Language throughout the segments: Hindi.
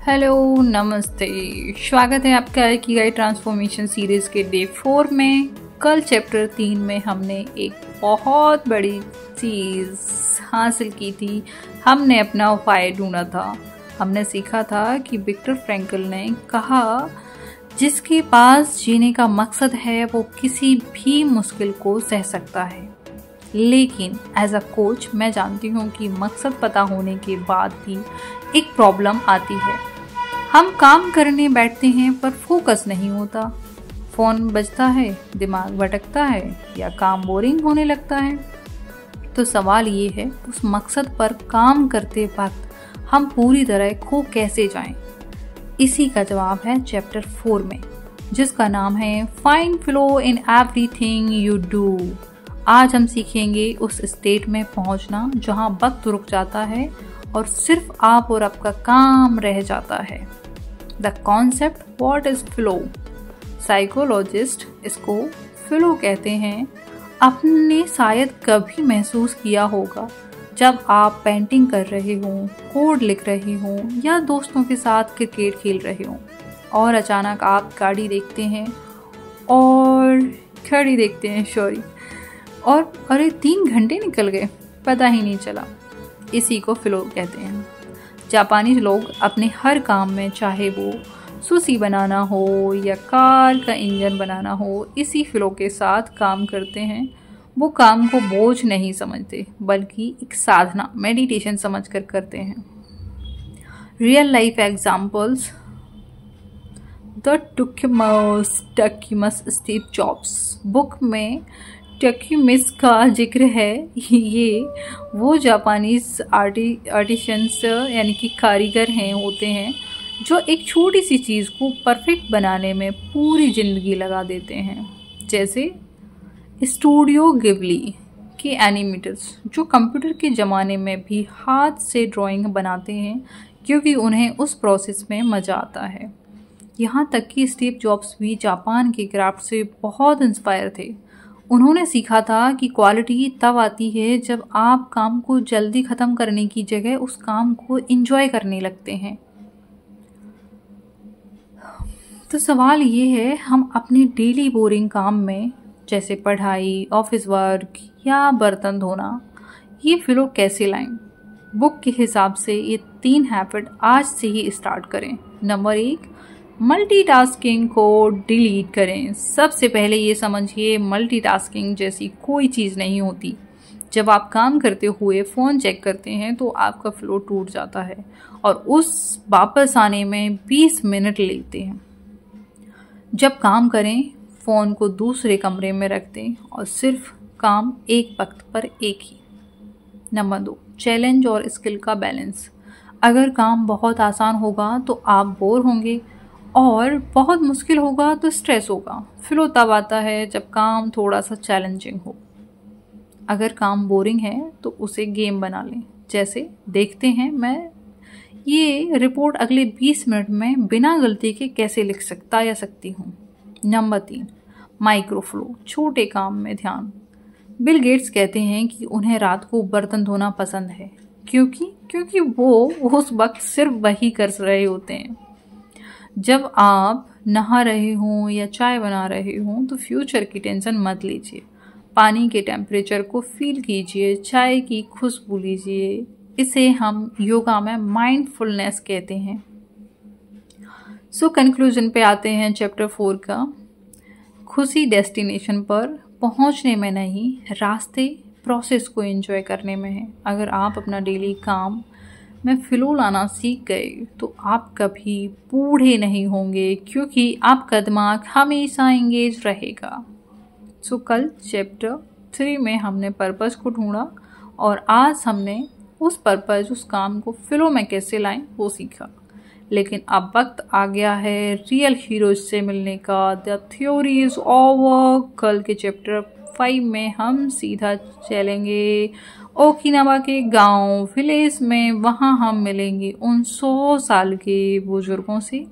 हेलो नमस्ते, स्वागत है आपका इकिगाई ट्रांसफॉर्मेशन सीरीज के डे 4 में। कल चैप्टर 3 में हमने एक बहुत बड़ी चीज़ हासिल की थी। हमने अपना उपाय ढूंढा था। हमने सीखा था कि विक्टर फ्रैंकल ने कहा, जिसके पास जीने का मकसद है वो किसी भी मुश्किल को सह सकता है। लेकिन एज अ कोच मैं जानती हूँ कि मकसद पता होने के बाद भी एक प्रॉब्लम आती है। हम काम करने बैठते हैं पर फोकस नहीं होता। फ़ोन बजता है, दिमाग भटकता है या काम बोरिंग होने लगता है। तो सवाल ये है, उस मकसद पर काम करते वक्त हम पूरी तरह खो कैसे जाएं? इसी का जवाब है चैप्टर 4 में, जिसका नाम है find flow in everything you do. आज हम सीखेंगे उस स्टेट में पहुंचना जहां वक्त रुक जाता है और सिर्फ आप और आपका काम रह जाता है। The concept what is flow? Psychologist इसको फ्लो कहते हैं। आपने शायद कभी महसूस किया होगा जब आप पेंटिंग कर रहे हों, कोड लिख रहे हों या दोस्तों के साथ क्रिकेट खेल रहे हों और अचानक आप घड़ी देखते हैं और अरे 3 घंटे निकल गए, पता ही नहीं चला। इसी को फ्लो कहते हैं। जापानी लोग अपने हर काम में, चाहे वो सुशी बनाना हो या कार का इंजन बनाना हो, इसी फ्लो के साथ काम करते हैं। वो काम को बोझ नहीं समझते बल्कि एक साधना, मेडिटेशन समझकर करते हैं। रियल लाइफ एग्जाम्पल्स, द टक्यूमस स्टीव जॉब्स बुक में टक्यूमिस का जिक्र है। ये वो जापानीज आर्टिशंस यानी कि कारीगर होते हैं जो एक छोटी सी चीज़ को परफेक्ट बनाने में पूरी ज़िंदगी लगा देते हैं। जैसे स्टूडियो गिबली के एनिमेटर्स जो कंप्यूटर के ज़माने में भी हाथ से ड्राइंग बनाते हैं क्योंकि उन्हें उस प्रोसेस में मज़ा आता है। यहाँ तक कि स्टीव जॉब्स भी जापान के क्राफ्ट से बहुत इंस्पायर थे। उन्होंने सीखा था कि क्वालिटी तब आती है जब आप काम को जल्दी ख़त्म करने की जगह उस काम को एंजॉय करने लगते हैं। तो सवाल ये है, हम अपने डेली बोरिंग काम में, जैसे पढ़ाई, ऑफिस वर्क या बर्तन धोना, ये फ्लो कैसे लाएं? बुक के हिसाब से ये 3 हैबिट आज से ही स्टार्ट करें। नंबर 1, मल्टीटास्किंग को डिलीट करें। सबसे पहले ये समझिए, मल्टीटास्किंग जैसी कोई चीज़ नहीं होती। जब आप काम करते हुए फ़ोन चेक करते हैं तो आपका फ्लो टूट जाता है और उस वापस आने में 20 मिनट लेते हैं। जब काम करें, फ़ोन को दूसरे कमरे में रख दें और सिर्फ काम एक वक्त पर एक ही। नंबर 2, चैलेंज और स्किल का बैलेंस। अगर काम बहुत आसान होगा तो आप बोर होंगे और बहुत मुश्किल होगा तो स्ट्रेस होगा। फ्लो तब आता है जब काम थोड़ा सा चैलेंजिंग हो। अगर काम बोरिंग है तो उसे गेम बना लें। जैसे देखते हैं मैं ये रिपोर्ट अगले 20 मिनट में बिना गलती के कैसे लिख सकता या सकती हूँ। नंबर 3, माइक्रो फ्लो, छोटे काम में ध्यान। बिल गेट्स कहते हैं कि उन्हें रात को बर्तन धोना पसंद है क्योंकि वो उस वक्त सिर्फ वही कर रहे होते हैं। जब आप नहा रहे हों या चाय बना रहे हों तो फ्यूचर की टेंशन मत लीजिए। पानी के टेम्परेचर को फील कीजिए, चाय की खुशबू लीजिए। इसे हम योगा में माइंडफुलनेस कहते हैं। सो कंक्लूजन पे आते हैं चैप्टर 4 का। खुशी डेस्टिनेशन पर पहुंचने में नहीं, रास्ते, प्रोसेस को एंजॉय करने में है। अगर आप अपना डेली काम में फ्लो लाना सीख गए तो आप कभी बूढ़े नहीं होंगे क्योंकि आपका दिमाग हमेशा एंगेज रहेगा। सो कल चैप्टर 3 में हमने पर्पस को ढूंढा और आज हमने उस पर्पस, उस काम को फ्लो में कैसे लाएं वो सीखा। लेकिन अब वक्त आ गया है रियल हीरोज से मिलने का। The theory is over. कल के चैप्टर 5 में हम सीधा चलेंगे ओकिनावा के गांव, विलेज में। वहां हम मिलेंगे उन 100 साल के बुजुर्गों से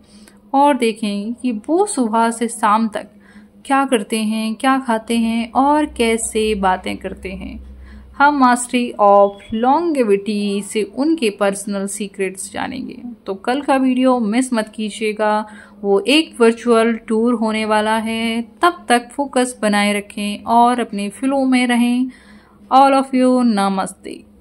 और देखेंगे कि वो सुबह से शाम तक क्या करते हैं, क्या खाते हैं और कैसे बातें करते हैं। हम मास्टरी ऑफ लॉन्गेविटी से उनके पर्सनल सीक्रेट्स जानेंगे। तो कल का वीडियो मिस मत कीजिएगा, वो एक वर्चुअल टूर होने वाला है। तब तक फोकस बनाए रखें और अपने फ्लो में रहें। ऑल ऑफ यू नमस्ते।